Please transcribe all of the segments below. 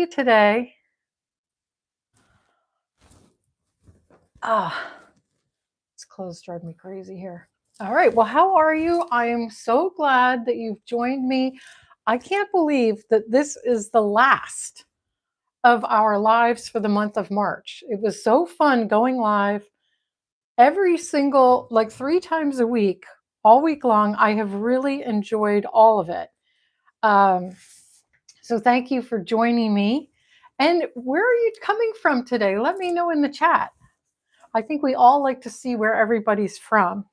you today? Ah, this clothes drive me crazy here. All right. Well, how are you? I am so glad that you've joined me. I can't believe that this is the last of our lives for the month of March. It was so fun going live every single, like 3 times a week, all week long. I have really enjoyed all of it. Um, so thank you for joining me. And where are you coming from today? Let me know in the chat. I think we all like to see where everybody's from.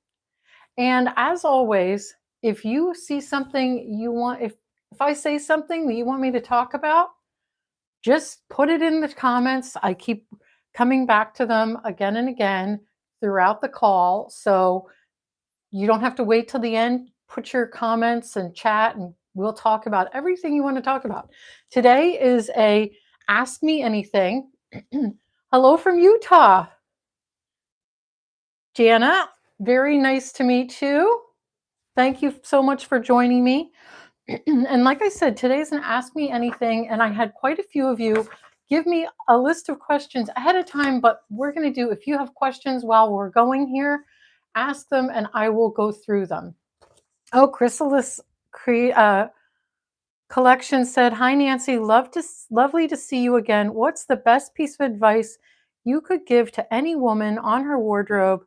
And as always, if you see something you want, if I say something that you want me to talk about, just put it in the comments. I keep coming back to them again and again throughout the call. So you don't have to wait till the end. Put your comments and chat, and we'll talk about everything you want to talk about. Today is a Ask Me Anything. Hello from Utah. Jana, very nice to meet you. Thank you so much for joining me. And like I said, today's an Ask Me Anything, and I had quite a few of you give me a list of questions ahead of time, but we're going to do, if you have questions while we're going here, ask them and I will go through them. Oh, Chrysalis Collection said, "Hi, Nancy. Lovely to see you again. What's the best piece of advice you could give to any woman on her wardrobe?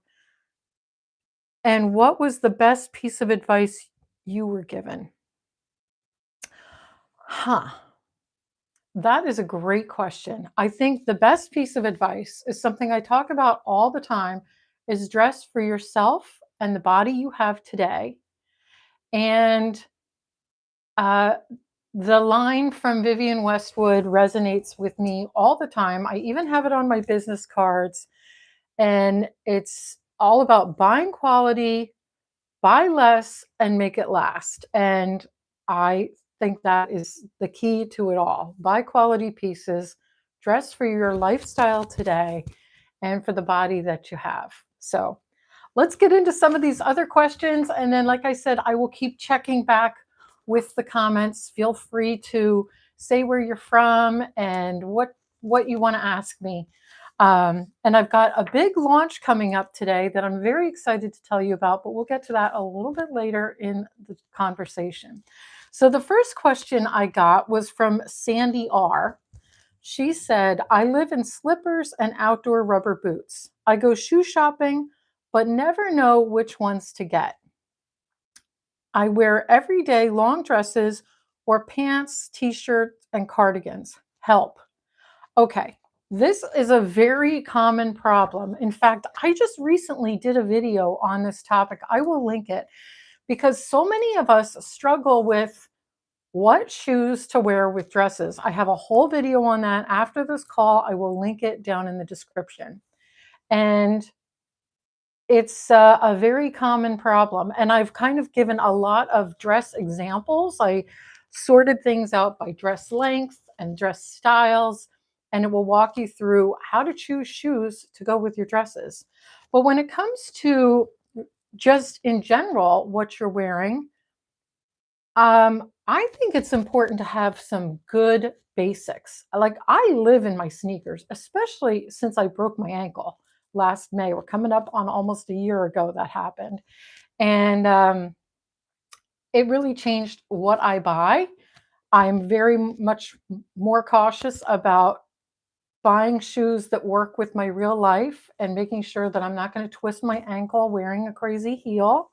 And what was the best piece of advice you were given?" Huh. That is a great question. I think the best piece of advice is something I talk about all the time is dress for yourself and the body you have today. And uh, the line from Vivienne Westwood resonates with me all the time. I even have it on my business cards. And it's all about buying quality, buy less, and make it last. And I think that is the key to it all. Buy quality pieces, dress for your lifestyle today, and for the body that you have. So let's get into some of these other questions. And then, like I said, I will keep checking back with the comments. Feel free to say where you're from and what you want to ask me. And I've got a big launch coming up today that I'm very excited to tell you about, but we'll get to that a little bit later in the conversation. So the first question I got was from Sandy R. She said, "I live in slippers and outdoor rubber boots. I go shoe shopping, but never know which ones to get. I wear everyday long dresses or pants, t-shirts, and cardigans. Help." Okay, this is a very common problem. In fact, I just recently did a video on this topic. I will link it because so many of us struggle with what shoes to wear with dresses. I have a whole video on that after this call. I will link it down in the description. And it's a very common problem. And I've kind of given a lot of dress examples. I sorted things out by dress length and dress styles, and it will walk you through how to choose shoes to go with your dresses. But when it comes to just in general, what you're wearing, I think it's important to have some good basics. Like I live in my sneakers, especially since I broke my ankle last May. We're coming up on almost a year ago that happened. And it really changed what I buy. I'm very much more cautious about buying shoes that work with my real life and making sure that I'm not going to twist my ankle wearing a crazy heel.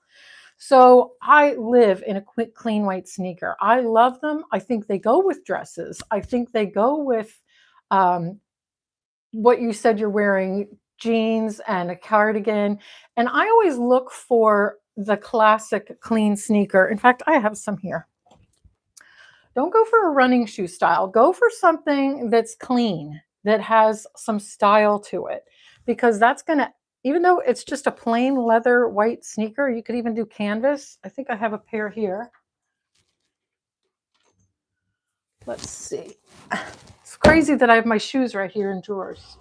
So I live in a quick, clean white sneaker. I love them. I think they go with dresses. I think they go with um, what you said you're wearing, jeans and a cardigan. And I always look for the classic clean sneaker. In fact, I have some here. Don't go for a running shoe style. Go for something that's clean, that has some style to it, because that's going to, even though it's just a plain leather white sneaker, you could even do canvas. I think I have a pair here. Let's see. It's crazy that I have my shoes right here in drawers.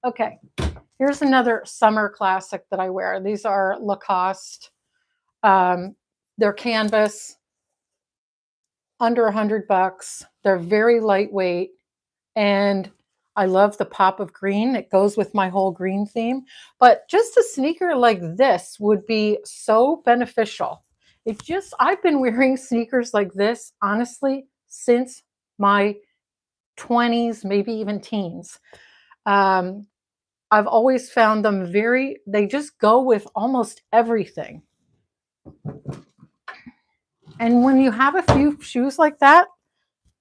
Okay, here's another summer classic that I wear. These are Lacoste. They're canvas, under $100. They're very lightweight. And I love the pop of green. It goes with my whole green theme. But just a sneaker like this would be so beneficial. I've been wearing sneakers like this, honestly, since my 20s, maybe even teens. Um, I've always found them they just go with almost everything. And when you have a few shoes like that,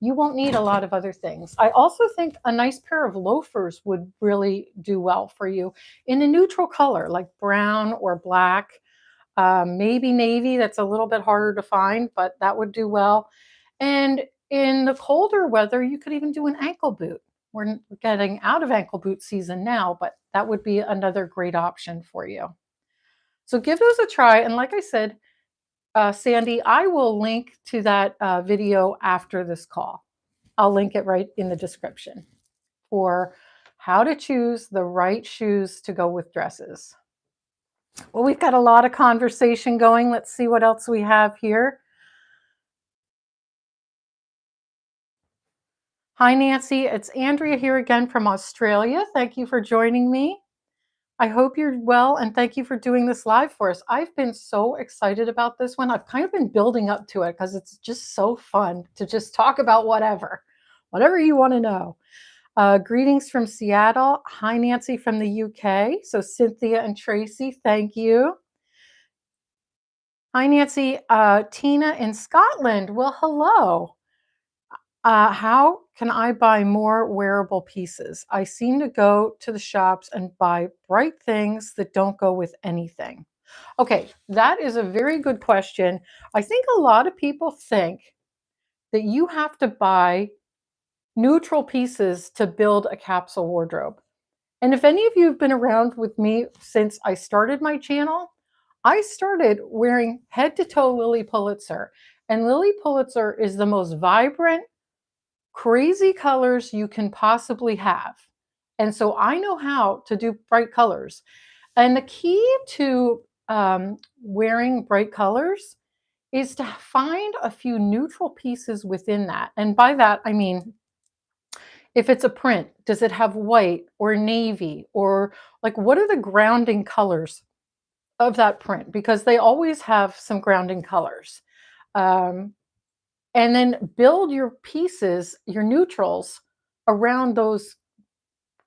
you won't need a lot of other things. I also think a nice pair of loafers would really do well for you in a neutral color like brown or black, maybe navy. That's a little bit harder to find, but that would do well. And in the colder weather, you could even do an ankle boot. We're getting out of ankle boot season now, but that would be another great option for you. So give those a try. And like I said, Sandy, I will link to that video after this call. I'll link it right in the description for how to choose the right shoes to go with dresses. Well, we've got a lot of conversation going. Let's see what else we have here. Hi, Nancy. It's Andrea here again from Australia. Thank you for joining me. I hope you're well, and thank you for doing this live for us. I've been so excited about this one. I've kind of been building up to it because it's just so fun to just talk about whatever you want to know. Greetings from Seattle. Hi, Nancy from the UK. So Cynthia and Tracy, thank you. Hi, Nancy. Tina in Scotland. Well, hello. How can I buy more wearable pieces? I seem to go to the shops and buy bright things that don't go with anything. Okay, that is a very good question. I think a lot of people think that you have to buy neutral pieces to build a capsule wardrobe. And if any of you have been around with me since I started my channel, I started wearing head to toe Lilly Pulitzer. And Lilly Pulitzer is the most vibrant, crazy colors you can possibly have. And so I know how to do bright colors. And the key to wearing bright colors is to find a few neutral pieces within that. And by that, I mean, if it's a print, does it have white or navy, or like what are the grounding colors of that print? Because they always have some grounding colors. Um, and then build your pieces, your neutrals, around those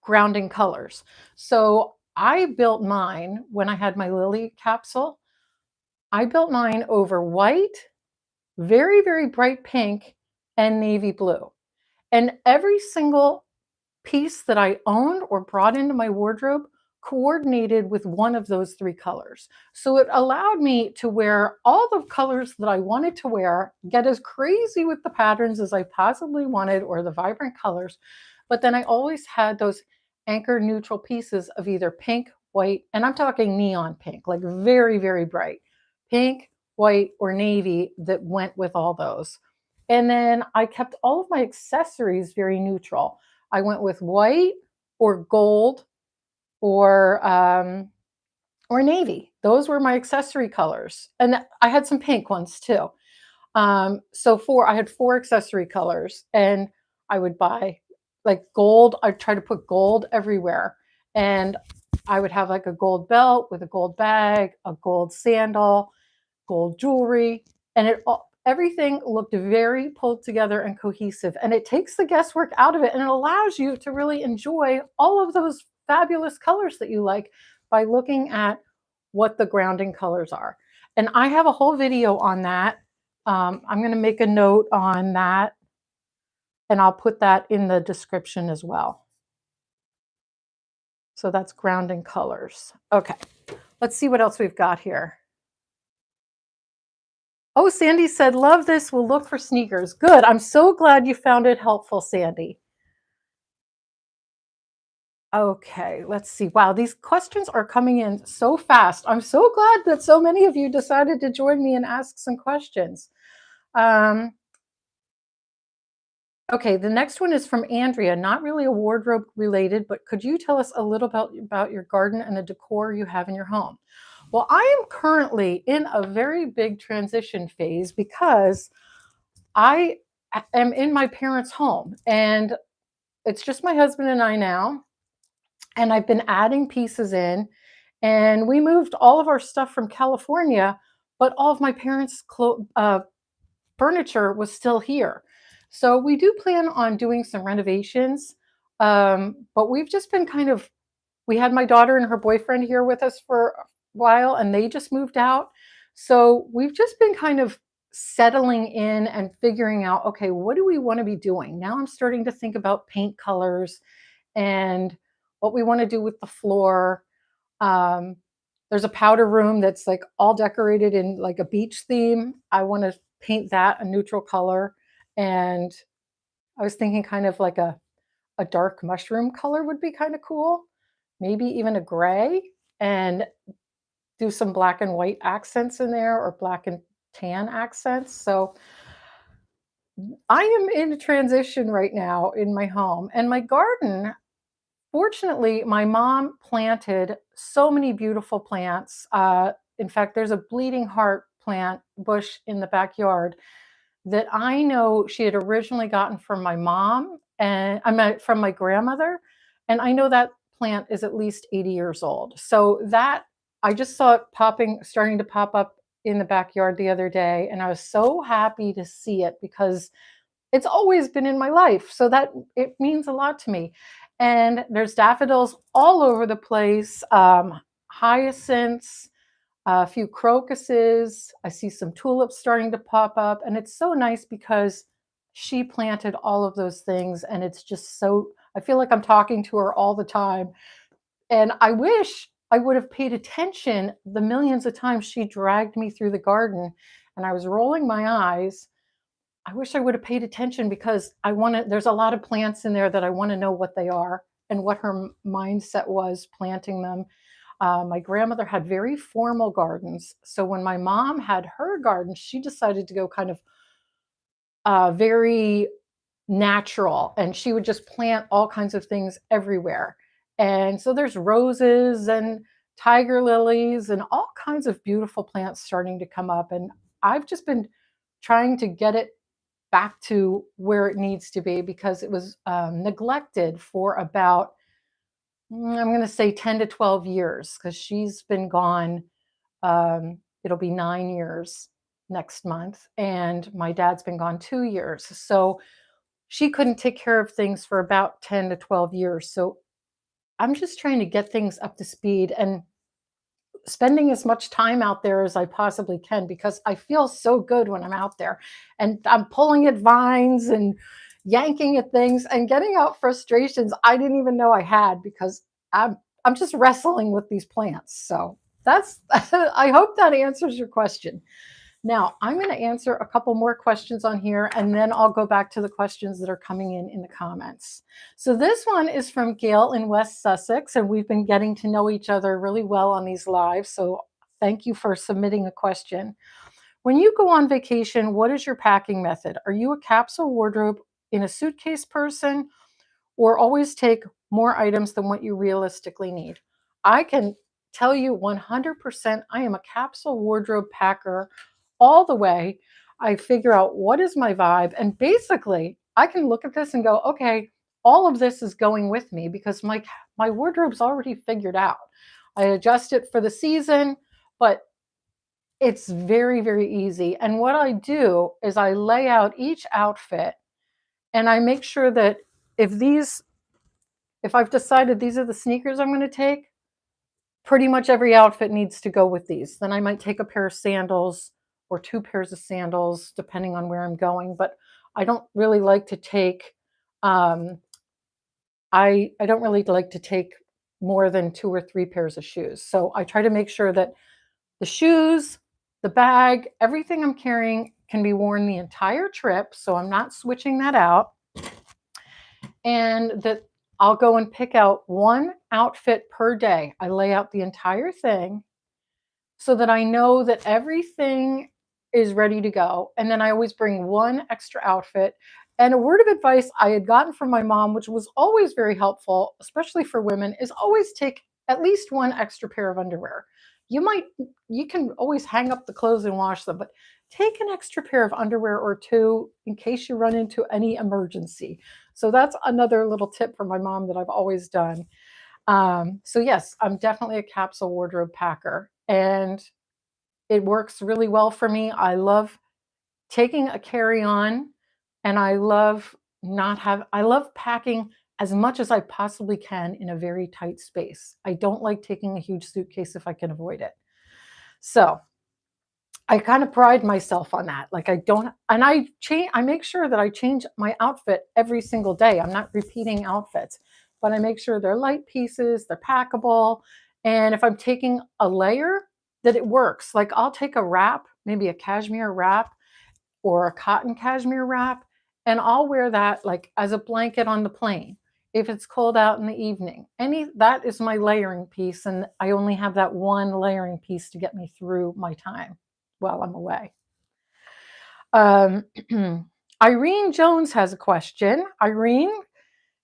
grounding colors. So I built mine when I had my Lilly capsule. I built mine over white, very, very bright pink, and navy blue. And every single piece that I owned or brought into my wardrobe coordinated with one of those three colors. So it allowed me to wear all the colors that I wanted to wear, get as crazy with the patterns as I possibly wanted or the vibrant colors. But then I always had those anchor neutral pieces of either pink, white, and I'm talking neon pink, like very, very bright pink, white, or navy that went with all those. And then I kept all of my accessories very neutral. I went with white or gold or navy. Those were my accessory colors, and I had some pink ones too. I had four accessory colors, and I would buy like gold. I'd try to put gold everywhere, and I would have like a gold belt with a gold bag, a gold sandal, gold jewelry, and everything looked very pulled together and cohesive. And it takes the guesswork out of it, and it allows you to really enjoy all of those fabulous colors that you like by looking at what the grounding colors are. And I have a whole video on that. I'm going to make a note on that, and I'll put that in the description as well. So that's grounding colors. Okay, let's see what else we've got here. Oh, Sandy said, love this. We'll look for sneakers. Good. I'm so glad you found it helpful, Sandy. Okay, let's see. Wow, these questions are coming in so fast. I'm so glad that so many of you decided to join me and ask some questions. Okay, the next one is from Andrea. Not really a wardrobe related, but could you tell us a little about your garden and the decor you have in your home? Well, I am currently in a very big transition phase because I am in my parents' home, and it's just my husband and I now, and I've been adding pieces in. And we moved all of our stuff from California, but all of my parents' furniture was still here. So we do plan on doing some renovations, but we've just been kind of, we had my daughter and her boyfriend here with us for a while, and they just moved out. So we've just been kind of settling in and figuring out, okay, what do we want to be doing? Now I'm starting to think about paint colors and what we want to do with the floor. Um, there's a powder room that's like all decorated in like a beach theme. I want to paint that a neutral color. And I was thinking kind of like a dark mushroom color would be kind of cool. Maybe even a gray, and do some black and white accents in there, or black and tan accents. So I am in a transition right now in my home, and my garden. Fortunately, my mom planted so many beautiful plants. In fact, there's a bleeding heart plant bush in the backyard that I know she had originally gotten from my mom, and I meant from my grandmother. And I know that plant is at least 80 years old. So that, I just saw it starting to pop up in the backyard the other day. And I was so happy to see it because it's always been in my life, so that it means a lot to me. And there's daffodils all over the place, hyacinths, a few crocuses. I see some tulips starting to pop up, and it's so nice because she planted all of those things, and it's just so, I feel like I'm talking to her all the time. And I wish I would have paid attention the millions of times she dragged me through the garden, and I was rolling my eyes. I wish I would have paid attention because I want to, there's a lot of plants in there that I want to know what they are and what her mindset was planting them. My grandmother had very formal gardens. So when my mom had her garden, she decided to go kind of very natural, and she would just plant all kinds of things everywhere. And so there's roses and tiger lilies and all kinds of beautiful plants starting to come up. And I've just been trying to get it back to where it needs to be because it was neglected for about, I'm going to say 10 to 12 years because she's been gone. It'll be 9 years next month. And my dad's been gone 2 years. So she couldn't take care of things for about 10 to 12 years. So I'm just trying to get things up to speed and spending as much time out there as I possibly can because I feel so good when I'm out there and I'm pulling at vines and yanking at things and getting out frustrations I didn't even know I had because I'm just wrestling with these plants. So that's I hope that answers your question. Now, I'm going to answer a couple more questions on here, and then I'll go back to the questions that are coming in the comments. So this one is from Gail in West Sussex, and we've been getting to know each other really well on these lives. So thank you for submitting a question. When you go on vacation, what is your packing method? Are you a capsule wardrobe in a suitcase person, or always take more items than what you realistically need? I can tell you 100% I am a capsule wardrobe packer all the way. I figure out what is my vibe, and basically I can look at this and go, okay, all of this is going with me because my wardrobe's already figured out. I adjust it for the season, but it's very, very easy. And what I do is I lay out each outfit, and I make sure that if these if I've decided these are the sneakers I'm going to take, pretty much every outfit needs to go with these. Then I might take a pair of sandals or two pairs of sandals, depending on where I'm going. But I don't really like to take, um, I don't really like to take more than two or three pairs of shoes. So I try to make sure that the shoes, the bag, everything I'm carrying can be worn the entire trip. So I'm not switching that out. And that I'll go and pick out one outfit per day. I lay out the entire thing so that I know that everything is ready to go. And then I always bring one extra outfit. And a word of advice I had gotten from my mom, which was always very helpful, especially for women, is always take at least one extra pair of underwear. You might you can always hang up the clothes and wash them, but take an extra pair of underwear or two in case you run into any emergency. So that's another little tip from my mom that I've always done. So yes, I'm definitely a capsule wardrobe packer, and it works really well for me. I love taking a carry-on, and I love packing as much as I possibly can in a very tight space. I don't like taking a huge suitcase if I can avoid it. So, I kind of pride myself on that. Like I don't and I make sure that I change my outfit every single day. I'm not repeating outfits, but I make sure they're light pieces, they're packable, and if I'm taking a layer, that it works. Like I'll take a wrap, maybe a cashmere wrap or a cotton cashmere wrap, and I'll wear that like as a blanket on the plane if it's cold out in the evening. Any That is my layering piece, and I only have that one layering piece to get me through my time while I'm away. Um, Irene Jones has a question. Irene,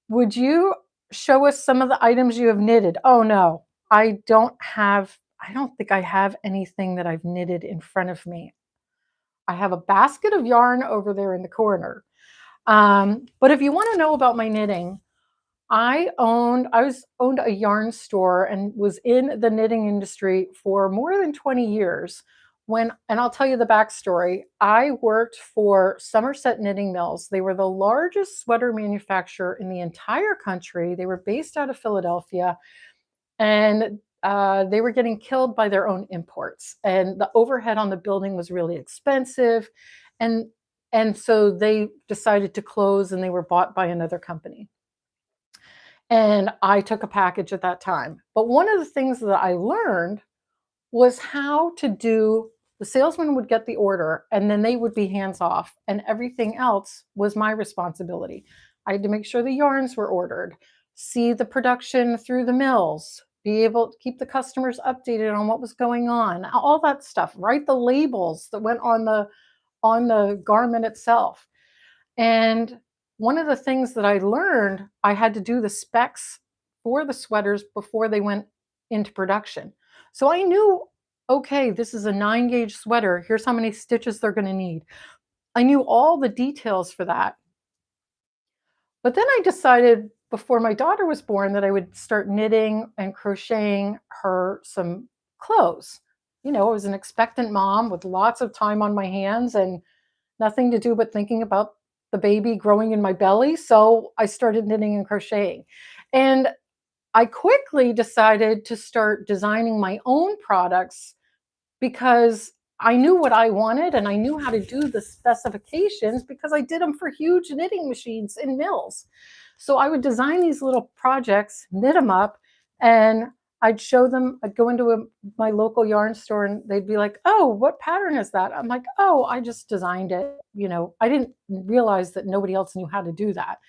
would you show us some of the items you have knitted? Oh no, I don't think I have anything that I've knitted in front of me. I have a basket of yarn over there in the corner. But if you want to know about my knitting, I owned a yarn store and was in the knitting industry for more than 20 years. And I'll tell you the backstory. I worked for Somerset Knitting Mills. They were the largest sweater manufacturer in the entire country. They were based out of Philadelphia, and they were getting killed by their own imports. And the overhead on the building was really expensive, and and so they decided to close, and they were bought by another company. And I took a package at that time. But one of the things that I learned was how to do the salesman would get the order and then they would be hands off, and everything else was my responsibility. I had to make sure the yarns were ordered, see the production through the mills, be able to keep the customers updated on what was going on, all that stuff, write the labels that went on the garment itself. And one of the things that I learned, I had to do the specs for the sweaters before they went into production. So I knew, okay, this is a 9 gauge sweater. Here's how many stitches they're going to need. I knew all the details for that. But then I decided before my daughter was born that I would start knitting and crocheting her some clothes. I was an expectant mom with lots of time on my hands and nothing to do but thinking about the baby growing in my belly. So I started knitting and crocheting. And I quickly decided to start designing my own products because I knew what I wanted and I knew how to do the specifications because I did them for huge knitting machines in mills. So I would design these little projects, knit them up, and I'd show them. I'd go into my local yarn store and they'd be like, "Oh, what pattern is that?" I'm like, "Oh, I just designed it." I didn't realize that nobody else knew how to do that.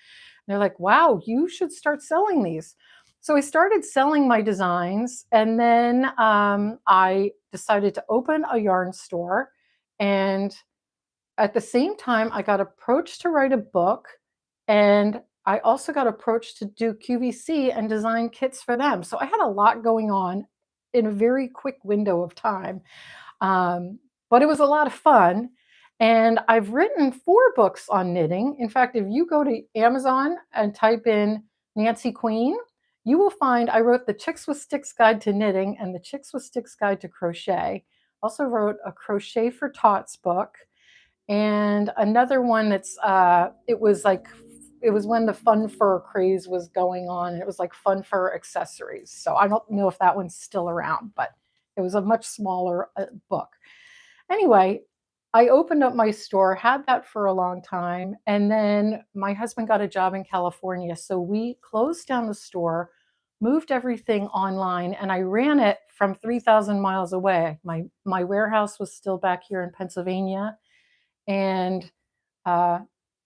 They're like, "Wow, you should start selling these." So I started selling my designs, and then I decided to open a yarn store. And at the same time, I got approached to write a book, and I also got approached to do QVC and design kits for them. So I had a lot going on in a very quick window of time. But it was a lot of fun. And I've written 4 books on knitting. In fact, if you go to Amazon and type in Nancy Queen, you will find I wrote the Chicks with Sticks Guide to Knitting and the Chicks with Sticks Guide to Crochet. Also wrote a Crochet for Tots book, and another one it was when the fun fur craze was going on. It was like fun fur accessories. So I don't know if that one's still around, but it was a much smaller book. Anyway, I opened up my store, had that for a long time, and then my husband got a job in California, so we closed down the store, moved everything online, and I ran it from 3,000 miles away. My warehouse was still back here in Pennsylvania, and uh,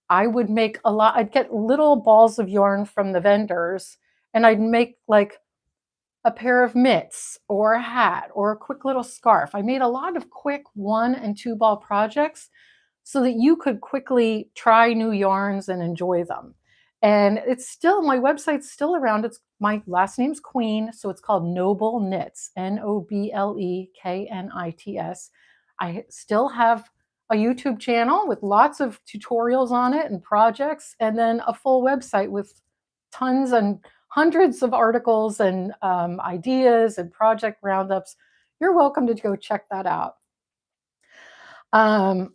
I would make a lot. I'd get little balls of yarn from the vendors, and I'd make like a pair of mitts or a hat or a quick little scarf. I made a lot of quick 1 and 2 ball projects so that you could quickly try new yarns and enjoy them. And it's still, my website's still around. It's, my last name's Queen, so it's called Noble Knits, Nobleknits. I still have a YouTube channel with lots of tutorials on it and projects, and then a full website with tons and hundreds of articles and ideas and project roundups. You're welcome to go check that out.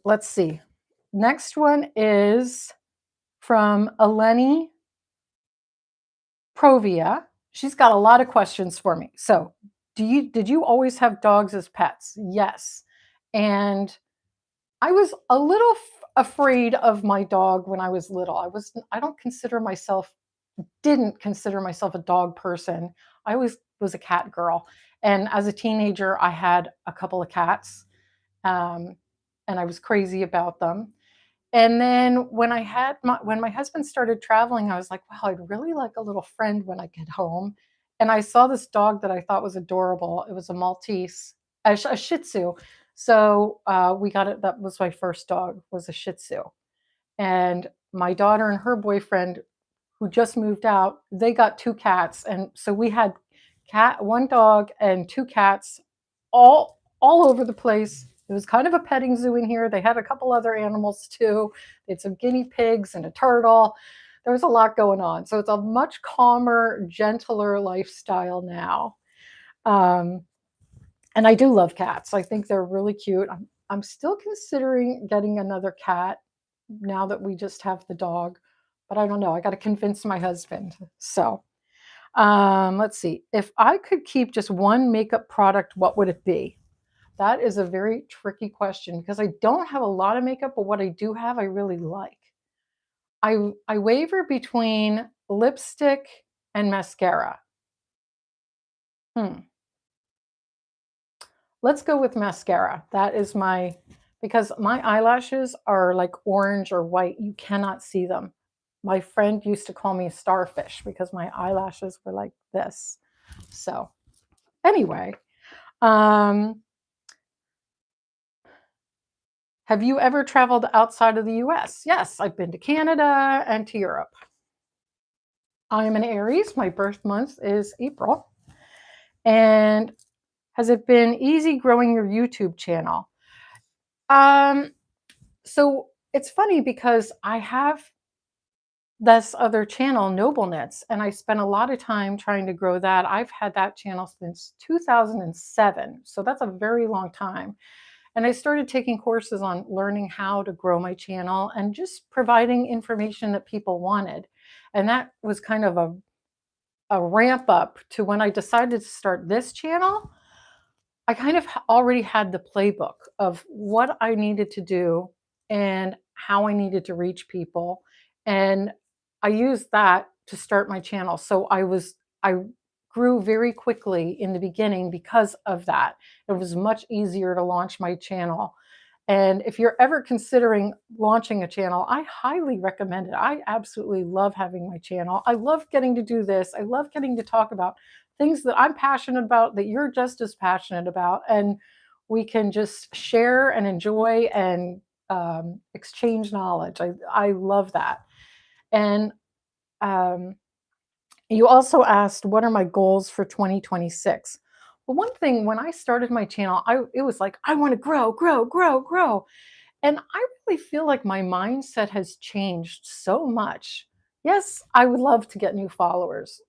Let's see. Next one is from Eleni Provia. She's got a lot of questions for me. So, did you always have dogs as pets? Yes. And I was a little afraid of my dog when I was little. I don't consider myself, didn't consider myself a dog person. I always was a cat girl. And as a teenager, I had a couple of cats. Um, and I was crazy about them. And then when my husband started traveling, I was like, wow, I'd really like a little friend when I get home. And I saw this dog that I thought was adorable. It was a Maltese, a Shih Tzu. So we got it. That was my first dog, was a Shih Tzu. And my daughter and her boyfriend, who just moved out, they got two cats. And so we had one dog and two cats all over the place. It was kind of a petting zoo in here. They had a couple other animals too. They had some guinea pigs and a turtle. There was a lot going on. So it's a much calmer, gentler lifestyle now. Um, and I do love cats. I think they're really cute. I'm still considering getting another cat now that we just have the dog, but I don't know. I got to convince my husband. So let's see. If I could keep just one makeup product, what would it be? That is a very tricky question because I don't have a lot of makeup, but what I do have, I really like. I waver between lipstick and mascara. Hmm. Let's go with mascara. That is my, because my eyelashes are like orange or white. You cannot see them. My friend used to call me a starfish because my eyelashes were like this. So, anyway, um, have you ever traveled outside of the US? Yes, I've been to Canada and to Europe. I am an Aries. My birth month is April. And has it been easy growing your YouTube channel? Um, so it's funny because I have this other channel, Noble Knits, and I spent a lot of time trying to grow that. I've had that channel since 2007. So that's a very long time. And I started taking courses on learning how to grow my channel and just providing information that people wanted. And that was kind of a ramp up to when I decided to start this channel. I kind of already had the playbook of what I needed to do and how I needed to reach people. And I used that to start my channel. So I grew very quickly in the beginning because of that. It was much easier to launch my channel. And if you're ever considering launching a channel, I highly recommend it. I absolutely love having my channel. I love getting to do this. I love getting to talk about things that I'm passionate about, that you're just as passionate about. And we can just share and enjoy and exchange knowledge. I love that. And um, you also asked, what are my goals for 2026? Well, one thing, when I started my channel, it was like, I want to grow, grow, grow, grow. And I really feel like my mindset has changed so much. Yes, I would love to get new followers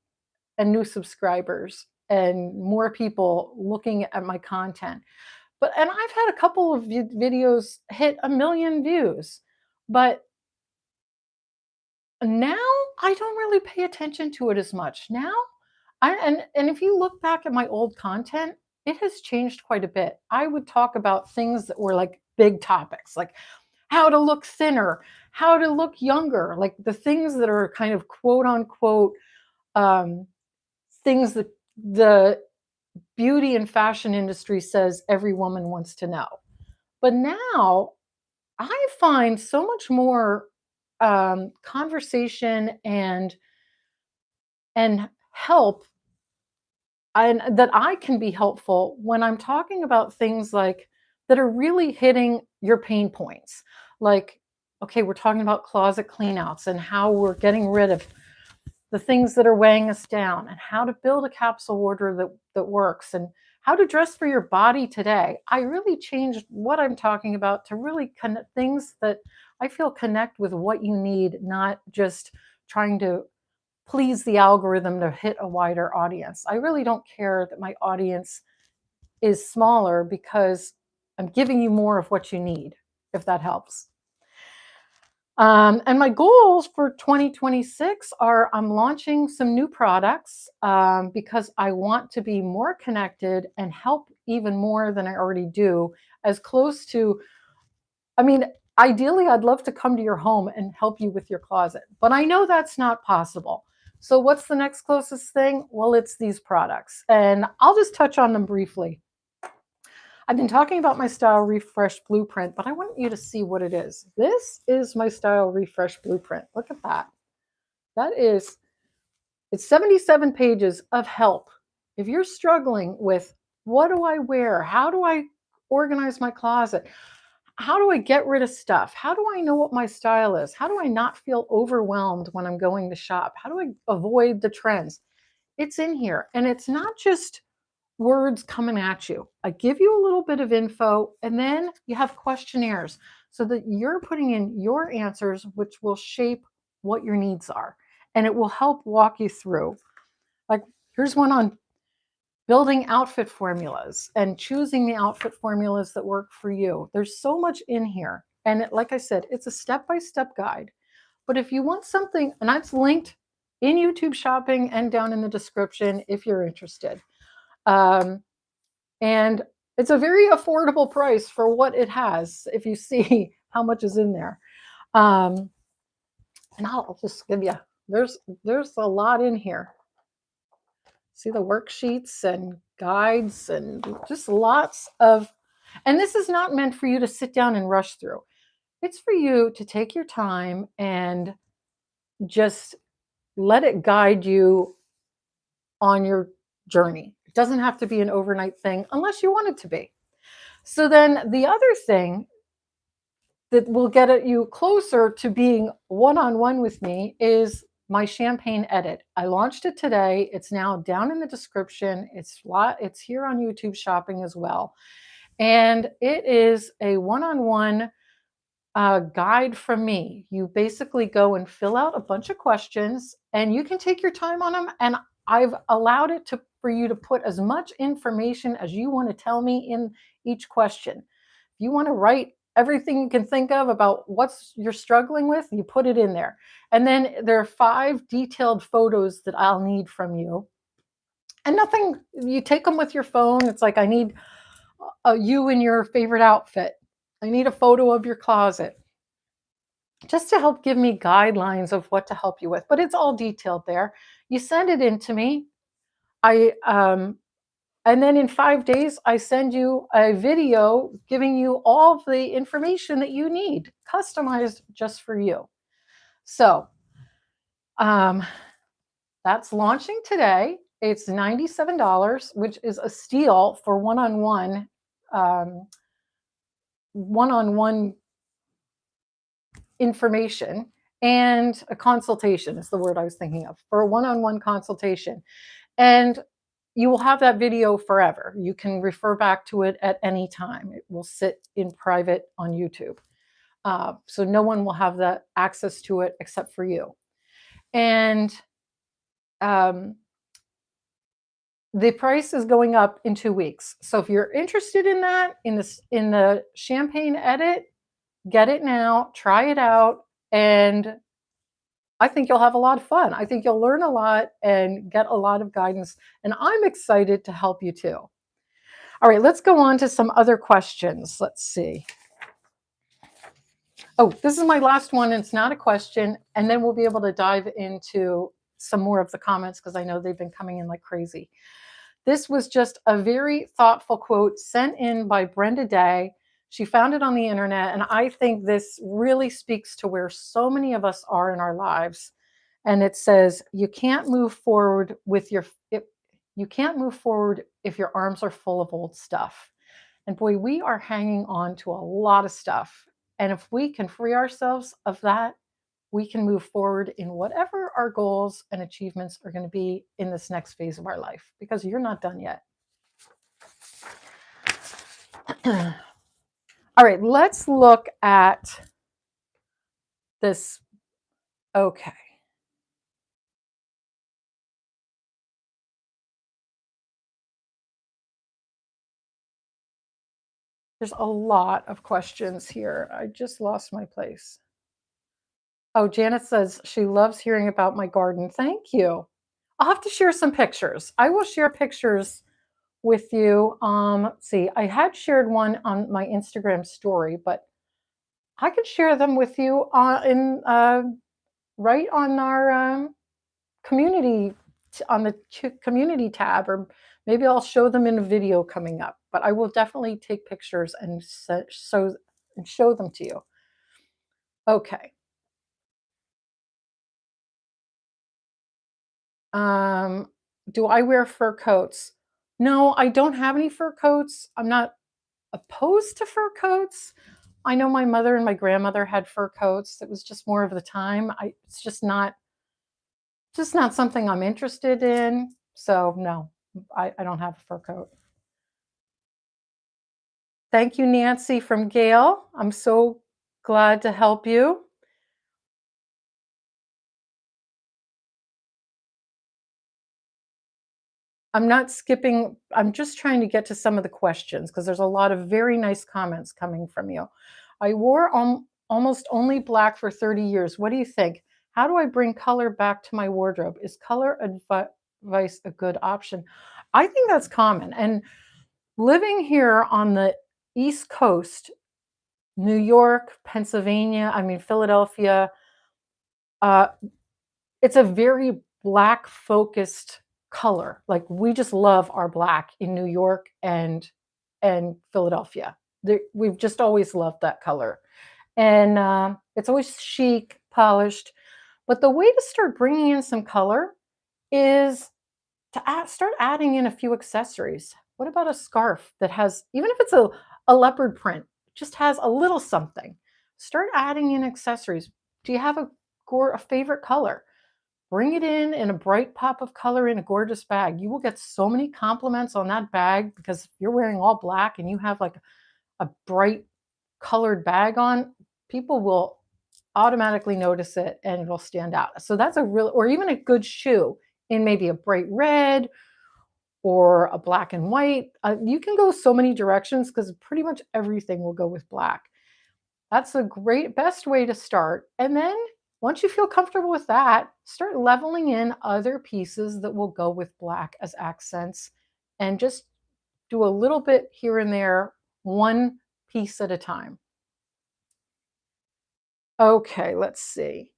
and new subscribers and more people looking at my content. And I've had a couple of videos hit 1 million views. But now I don't really pay attention to it as much. Now, and if you look back at my old content, it has changed quite a bit. I would talk about things that were like big topics, like how to look thinner, how to look younger, like the things that are kind of quote unquote um, things that the beauty and fashion industry says every woman wants to know. But now I find so much more conversation and help, and that I can be helpful when I'm talking about things like that are really hitting your pain points. Like, Okay, we're talking about closet cleanouts and how we're getting rid of the things that are weighing us down, and how to build a capsule wardrobe that works, and how to dress for your body today. I really changed what I'm talking about to really connect things that I feel connect with what you need, not just trying to please the algorithm to hit a wider audience. I really don't care that my audience is smaller because I'm giving you more of what you need, if that helps. And my goals for 2026 are I'm launching some new products because I want to be more connected and help even more than I already do, as close to, I mean, ideally, I'd love to come to your home and help you with your closet, but I know that's not possible. So, what's the next closest thing? Well, it's these products, and I'll just touch on them briefly. I've been talking about my Style Refresh Blueprint, but I want you to see what it is. This is my Style Refresh Blueprint. Look at that. That is, it's 77 pages of help. If you're struggling with what do I wear? How do I organize my closet? How do I get rid of stuff? How do I know what my style is? How do I not feel overwhelmed when I'm going to shop? How do I avoid the trends? It's in here. And it's not just words coming at you. I give you a little bit of info, and then you have questionnaires so that you're putting in your answers, which will shape what your needs are. And it will help walk you through. Like, here's one on building outfit formulas and choosing the outfit formulas that work for you. There's so much in here. And like I said, it's a step-by-step guide. But if you want something, and that's linked in YouTube shopping and down in the description if you're interested. And it's a very affordable price for what it has if you see how much is in there. And I'll just give you, there's a lot in here. See the worksheets and guides and just lots of, and this is not meant for you to sit down and rush through. It's for you to take your time and just let it guide you on your journey. It doesn't have to be an overnight thing unless you want it to be. So then the other thing that will get at you closer to being one-on-one with me is my champagne edit. I launched it today. It's now down in the description. It's here on YouTube shopping as well. And it is a one-on-one guide from me. You basically go and fill out a bunch of questions, and you can take your time on them. And I've allowed it for you to put as much information as you want to tell me in each question. If you want to write everything you can think of about what's you're struggling with, you put it in there. And then there are 5 detailed photos that I'll need from you. And nothing, you take them with your phone. It's like, I need you in your favorite outfit. I need a photo of your closet, just to help give me guidelines of what to help you with. But it's all detailed there. You send it in to me. And then in 5 days, I send you a video giving you all of the information that you need, customized just for you. So that's launching today. It's $97, which is a steal for one-on-one information, and a consultation is the word I was thinking of, for a one-on-one consultation. And you will have that video forever. You can refer back to it at any time. It will sit in private on YouTube. So no one will have that access to it except for you. And the price is going up in 2 weeks. So if you're interested in that, in the champagne edit, get it now, try it out, and I think you'll have a lot of fun. I think you'll learn a lot and get a lot of guidance, and I'm excited to help you too. All right, let's go on to some other questions. Let's see. Oh, this is my last one, and it's not a question, and then we'll be able to dive into some more of the comments because I know they've been coming in like crazy. This was just a very thoughtful quote sent in by Brenda Day. She found it on the internet, and I think this really speaks to where so many of us are in our lives. And it says, "You can't move forward you can't move forward if your arms are full of old stuff." And boy, we are hanging on to a lot of stuff. And if we can free ourselves of that, we can move forward in whatever our goals and achievements are going to be in this next phase of our life, because you're not done yet. All right, let's look at this. Okay. There's a lot of questions here. I just lost my place. Oh, Janet says she loves hearing about my garden. Thank you. I'll have to share some pictures. I will share pictures with you. Let's see, I had shared one on my Instagram story, but I could share them with you in right on our community on the community tab, or maybe I'll show them in a video coming up. But I will definitely take pictures and show them to you. Okay. Um, do I wear fur coats? No, I don't have any fur coats. I'm not opposed to fur coats. I know my mother and my grandmother had fur coats. It was just more of the time. It's just not something I'm interested in. So no, I don't have a fur coat. Thank you, Nancy from Gale. I'm so glad to help you. I'm not skipping. I'm just trying to get to some of the questions because there's a lot of very nice comments coming from you. I wore almost only black for 30 years. What do you think? How do I bring color back to my wardrobe? Is color advice a good option? I think that's common. And living here on the East Coast, New York, Pennsylvania, I mean, Philadelphia, uh, it's a very black focused color. Like we just love our black in New York and Philadelphia. We've just always loved that color, and it's always chic, polished. But the way to start bringing in some color is to start adding in a few accessories. What about a scarf that has, even if it's a leopard print, just has a little something? Start adding in accessories. Do you have a favorite color? Bring it in a bright pop of color in a gorgeous bag. You will get so many compliments on that bag because if you're wearing all black and you have like a bright colored bag on, people will automatically notice it and it'll stand out. So that's a real, or even a good shoe in maybe a bright red or a black and white. You can go so many directions because pretty much everything will go with black. That's a great, best way to start. And then once you feel comfortable with that, start leveling in other pieces that will go with black as accents and just do a little bit here and there, one piece at a time. Okay, let's see.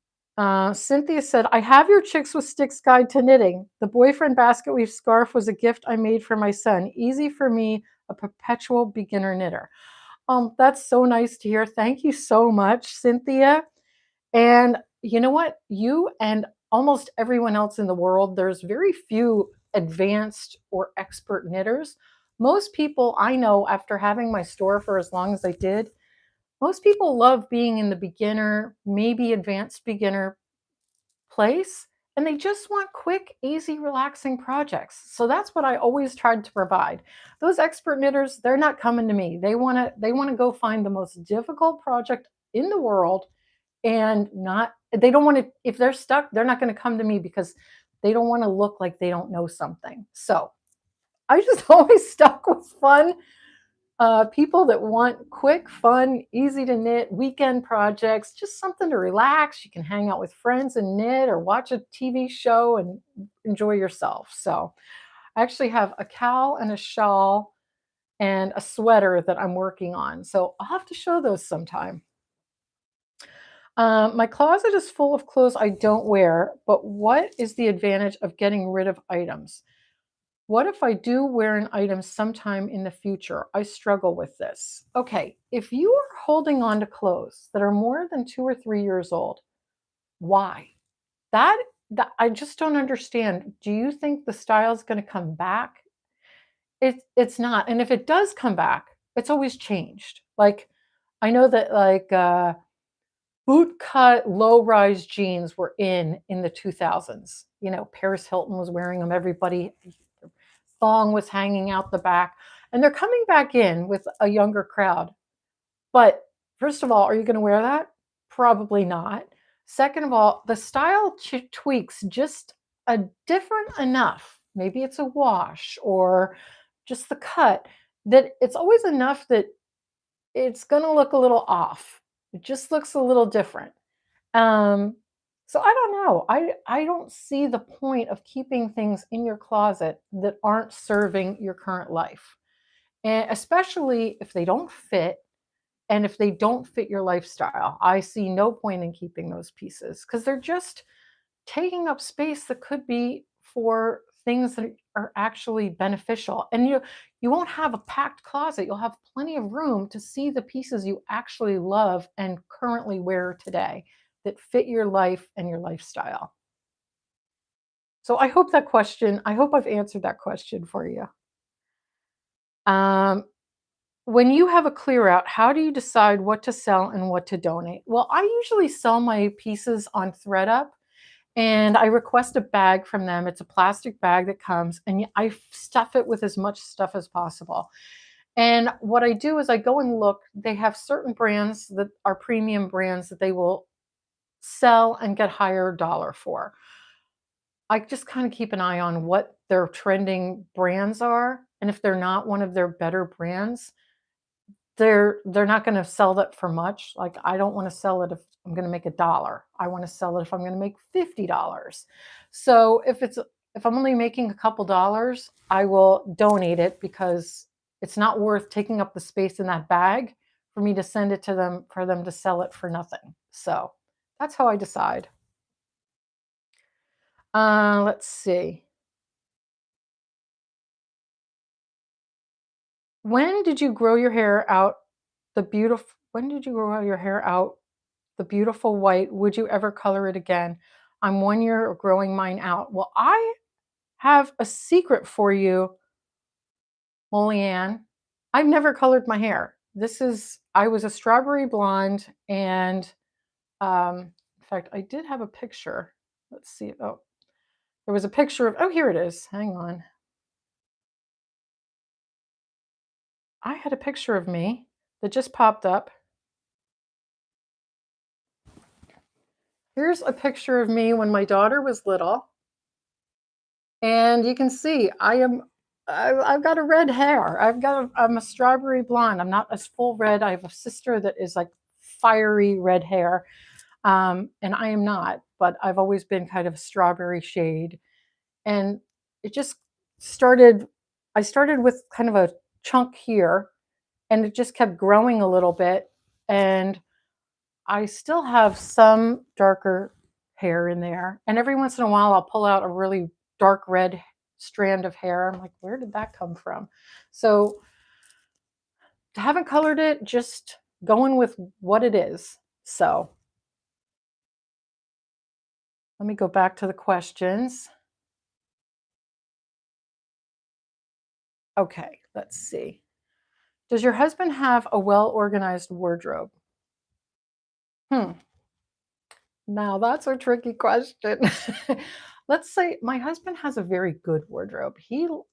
Cynthia said, I have your Chicks with Sticks guide to knitting. The boyfriend basket weave scarf was a gift I made for my son. Easy for me, a perpetual beginner knitter. That's so nice to hear. Thank you so much, Cynthia. And you know what? You and almost everyone else in the world, there's very few advanced or expert knitters. Most people I know, after having my store for as long as I did, most people love being in the beginner, maybe advanced beginner place, and they just want quick, easy, relaxing projects. So that's what I always tried to provide. Those expert knitters, they're not coming to me. They want to go find the most difficult project in the world, and not they don't want to, if they're stuck, they're not going to come to me because they don't want to look like they don't know something. So I just always stuck with fun people that want quick, fun, easy to knit weekend projects, just something to relax. You can hang out with friends and knit or watch a TV show and enjoy yourself. So I actually have a cowl and a shawl and a sweater that I'm working on. So I'll have to show those sometime. My closet is full of clothes I don't wear, but what is the advantage of getting rid of items? What if I do wear an item sometime in the future? I struggle with this. Okay, if you are holding on to clothes that are more than 2 or 3 years old, why? That, that I just don't understand. Do you think the style is going to come back? It's not. And if it does come back, it's always changed. Like I know that like boot cut low rise jeans were in the 2000s. You know, Paris Hilton was wearing them. Everybody, thong was hanging out the back, and they're coming back in with a younger crowd. But first of all, are you going to wear that? Probably not. Second of all, the style tweaks just a different enough. Maybe it's a wash or just the cut that it's always enough that it's going to look a little off. It just looks a little different. Um, so I don't know. I don't see the point of keeping things in your closet that aren't serving your current life. And especially if they don't fit and if they don't fit your lifestyle. I see no point in keeping those pieces because they're just taking up space that could be for things that are actually beneficial. And you won't have a packed closet. You'll have plenty of room to see the pieces you actually love and currently wear today that fit your life and your lifestyle. So I hope I've answered that question for you. Um, when you have a clear out, how do you decide what to sell and what to donate? Well, I usually sell my pieces on ThreadUp and I request a bag from them. It's a plastic bag that comes, and I stuff it with as much stuff as possible. And what I do is I go and look. They have certain brands that are premium brands that they will sell and get higher dollar for. I just kind of keep an eye on what their trending brands are. And if they're not one of their better brands, they're not gonna sell that for much. Like, I don't wanna sell it if I'm gonna make $1. I wanna sell it if I'm gonna make $50. So, if I'm only making a couple dollars, I will donate it because it's not worth taking up the space in that bag for me to send it to them for them to sell it for nothing. So, that's how I decide. Let's see. When did you grow your hair out when did you grow your hair out the beautiful white? Would you ever color it again? I'm 1 year of growing mine out. Well, I have a secret for you, Molianne. I've never colored my hair. I was a strawberry blonde, and in fact, I did have a picture. Let's see. Oh, there was a picture of, oh, here it is. Hang on. I had a picture of me that just popped up. Here's a picture of me when my daughter was little. And you can see I've got a red hair. I'm a strawberry blonde. I'm not as full red. I have a sister that is like fiery red hair. And I am not, but I've always been kind of a strawberry shade. And it just started, I started with kind of a chunk here and it just kept growing a little bit. And I still have some darker hair in there, and every once in a while, I'll pull out a really dark red strand of hair. I'm like, where did that come from? So, haven't colored it, just going with what it is. So, let me go back to the questions. Okay, let's see. Does your husband have a well organized wardrobe? Hmm. Now that's a tricky question. Let's say my husband has a very good wardrobe.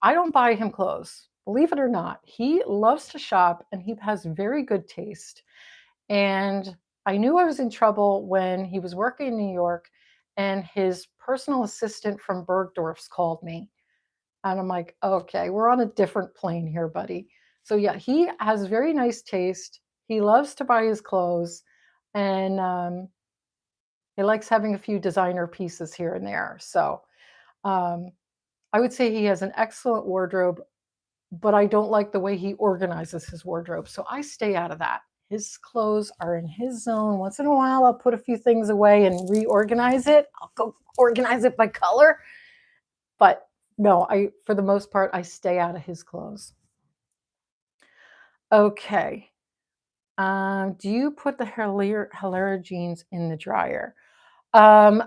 I don't buy him clothes. Believe it or not, he loves to shop and he has very good taste. And I knew I was in trouble when he was working in New York and his personal assistant from Bergdorf's called me. And I'm like, okay, we're on a different plane here, buddy. So yeah, he has very nice taste. He loves to buy his clothes. And he likes having a few designer pieces here and there. So um, I would say he has an excellent wardrobe, but I don't like the way he organizes his wardrobe. So I stay out of that. His clothes are in his zone. Once in a while, I'll put a few things away and reorganize it. I'll go organize it by color. But no, for the most part, I stay out of his clothes. Okay. Do you put the Hilera jeans in the dryer? Um,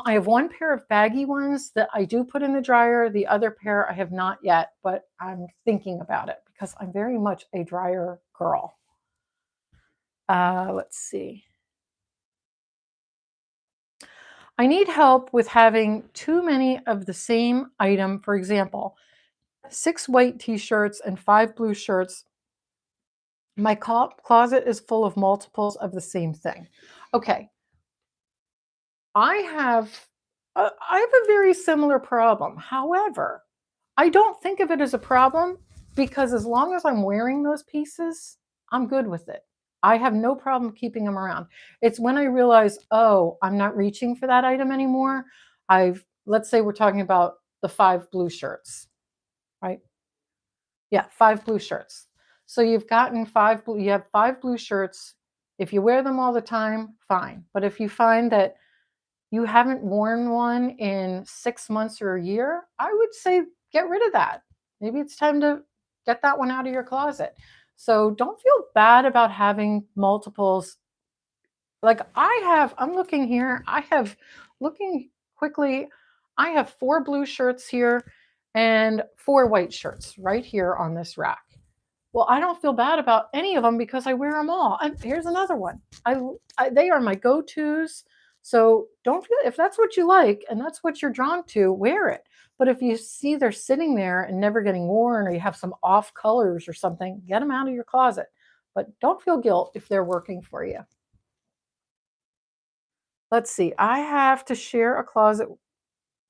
I have one pair of baggy ones that I do put in the dryer. The other pair I have not yet, but I'm thinking about it because I'm very much a dryer girl. Let's see. I need help with having too many of the same item. For example, 6 white t-shirts and 5 blue shirts. My closet is full of multiples of the same thing. Okay, I have I have a very similar problem. However, I don't think of it as a problem because as long as I'm wearing those pieces, I'm good with it. I have no problem keeping them around. It's when I realize, oh, I'm not reaching for that item anymore. Let's say we're talking about the 5 blue shirts, right? Yeah, 5 blue shirts. So you've gotten you have 5 blue shirts. If you wear them all the time, fine. But if you find that you haven't worn one in 6 months or a year, I would say get rid of that. Maybe it's time to get that one out of your closet. So don't feel bad about having multiples. Like I'm looking here, looking quickly, I have 4 blue shirts here and 4 white shirts right here on this rack. Well, I don't feel bad about any of them because I wear them all. And here's another one. They are my go-tos. So don't feel if that's what you like and that's what you're drawn to, wear it. But if you see they're sitting there and never getting worn, or you have some off colors or something, get them out of your closet. But don't feel guilt if they're working for you. Let's see. I have to share a closet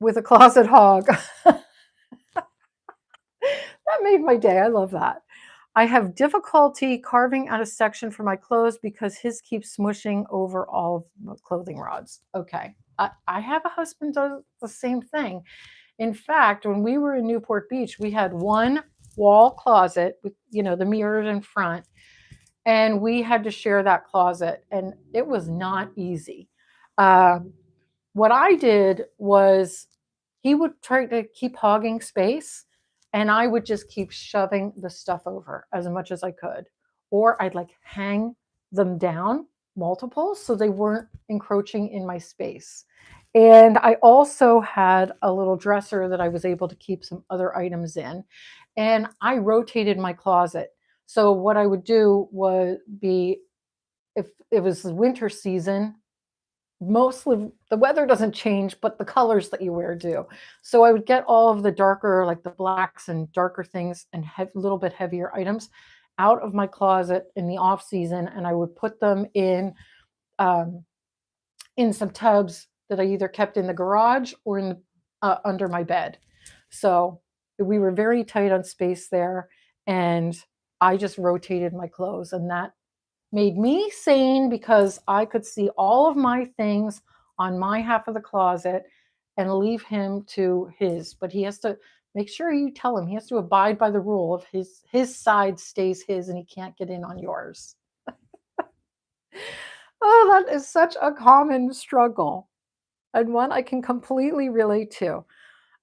with a closet hog. That made my day. I love that. I have difficulty carving out a section for my clothes because his keeps smushing over all of the clothing rods. Okay. I have a husband does the same thing. In fact, when we were in Newport Beach, we had one wall closet with, the mirrors in front, and we had to share that closet, and it was not easy. Um, what I did was he would try to keep hogging space, and I would just keep shoving the stuff over as much as I could. Or I'd like hang them down multiples so they weren't encroaching in my space. And I also had a little dresser that I was able to keep some other items in. And I rotated my closet. So what I would do would be, if it was winter season, mostly the weather doesn't change, but the colors that you wear do. So I would get all of the darker, like the blacks and darker things and a little bit heavier items out of my closet in the off season, and I would put them um, in some tubs that I either kept in the garage or under my bed. So we were very tight on space there, and I just rotated my clothes, and that made me sane because I could see all of my things on my half of the closet and leave him to his. But he has to make sure you tell him he has to abide by the rule of his side stays his and he can't get in on yours. Oh, that is such a common struggle and one I can completely relate to.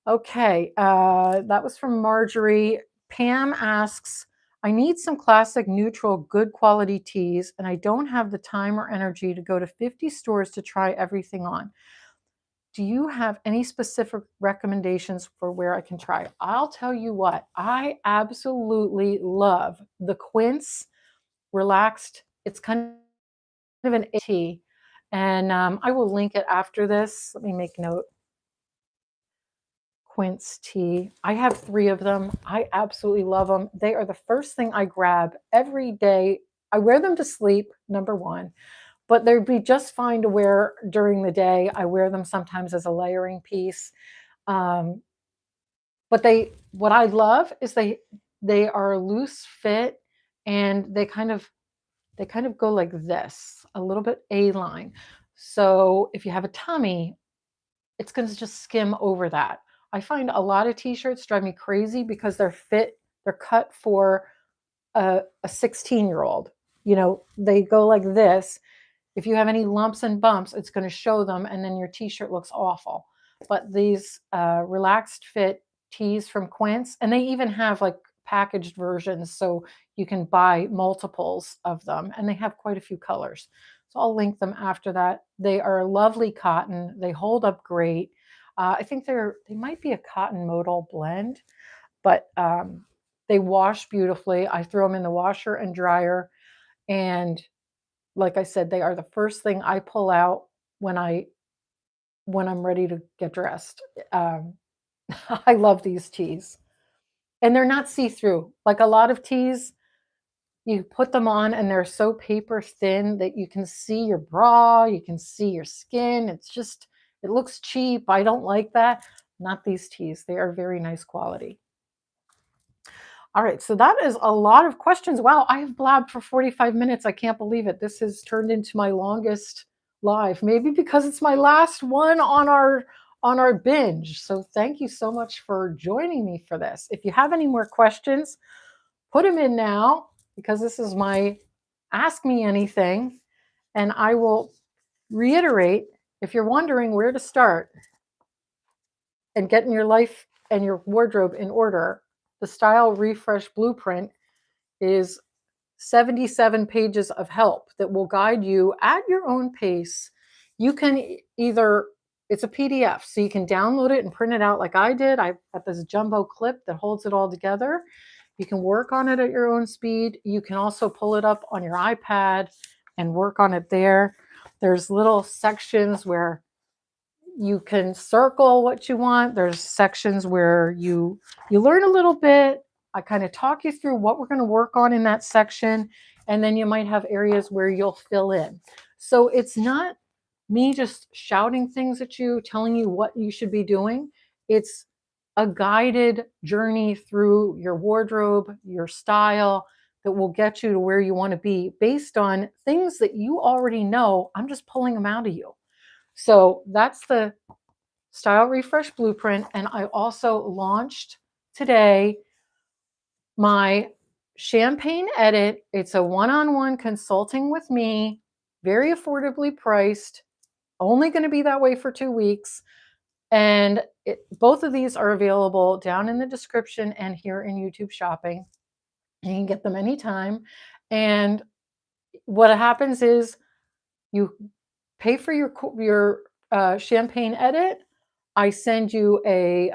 Okay, that was from Marjorie. Pam asks, I need some classic neutral, good quality teas, and I don't have the time or energy to go to 50 stores to try everything on. Do you have any specific recommendations for where I can try? I'll tell you what, I absolutely love the Quince Relaxed. It's kind of an tea, and I will link it after this. Let me make note. Quince tea. I have 3 of them. I absolutely love them. They are the first thing I grab every day. I wear them to sleep, number 1, but they'd be just fine to wear during the day. I wear them sometimes as a layering piece. Um, but what I love is they are a loose fit, and they kind of go like this, a little bit A-line. So if you have a tummy, it's going to just skim over that. I find a lot of t-shirts drive me crazy because they're cut for a 16-year-old. They go like this. If you have any lumps and bumps, it's going to show them, and then your t-shirt looks awful. But these relaxed fit tees from Quince, and they even have like packaged versions, so you can buy multiples of them, and they have quite a few colors. So I'll link them after that. They are lovely cotton. They hold up great. I think they might be a cotton modal blend, but they wash beautifully. I throw them in the washer and dryer, and like I said, they are the first thing I pull out when I'm ready to get dressed. Um, I love these teas. And they're not see-through. Like a lot of teas, you put them on and they're so paper thin that you can see your bra, you can see your skin. It's just, it looks cheap. I don't like that. Not these teas. They are very nice quality. All right, so that is a lot of questions. Wow, I have blabbed for 45 minutes. I can't believe it. This has turned into my longest live. Maybe because it's my last one on our binge. So thank you so much for joining me for this. If you have any more questions, put them in now because this is my ask me anything and I will reiterate if you're wondering where to start and getting your life and your wardrobe in order. The Style Refresh Blueprint is 77 pages of help that will guide you at your own pace. You can either, it's a PDF, so you can download it and print it out like I did. I've got this jumbo clip that holds it all together. You can work on it at your own speed. You can also pull it up on your iPad and work on it there. There's little sections where you can circle what you want. There's sections where you learn a little bit. I kind of talk you through what we're going to work on in that section, and then you might have areas where you'll fill in. So it's not me just shouting things at you, telling you what you should be doing. It's a guided journey through your wardrobe, your style that will get you to where you want to be based on things that you already know. I'm just pulling them out of you. So that's the Style Refresh Blueprint. And I also launched today my Champagne Edit. It's a one-on-one consulting with me, very affordably priced, only going to be that way for 2 weeks. And both of these are available down in the description and here in YouTube Shopping. You can get them anytime. And what happens is you pay for your Champagne Edit. I send you a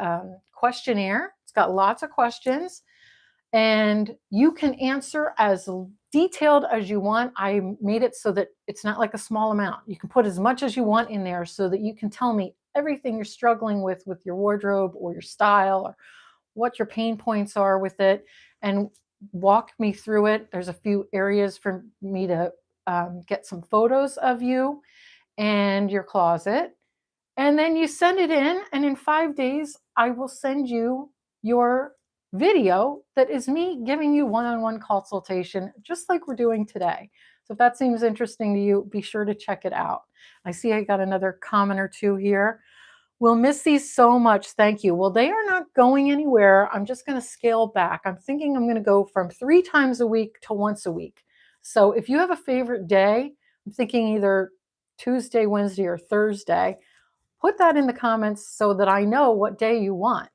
questionnaire. It's got lots of questions, and you can answer as detailed as you want. I made it so that it's not like a small amount. You can put as much as you want in there so that you can tell me everything you're struggling with your wardrobe or your style or what your pain points are with it and walk me through it. There's a few areas for me to get some photos of you and your closet. And then you send it in, and in 5 days, I will send you your video that is me giving you one-on-one consultation, just like we're doing today. So if that seems interesting to you, be sure to check it out. I see I got another comment or two here. We'll miss these so much. Thank you. Well, they are not going anywhere. I'm just going to scale back. I'm thinking I'm going to go from 3 times a week to once a week. So if you have a favorite day, I'm thinking either Tuesday, Wednesday, or Thursday, put that in the comments so that I know what day you want.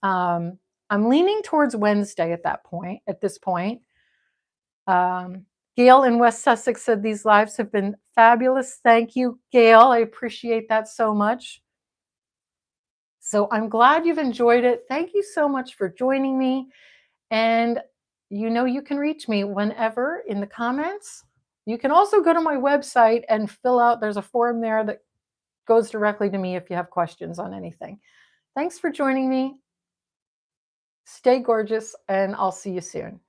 I'm leaning towards Wednesday at this point. Gail in West Sussex said these lives have been fabulous. Thank you, Gail. I appreciate that so much. So I'm glad you've enjoyed it. Thank you so much for joining me. And you know you can reach me whenever in the comments. You can also go to my website and fill out, there's a form there that goes directly to me if you have questions on anything. Thanks for joining me. Stay gorgeous, and I'll see you soon.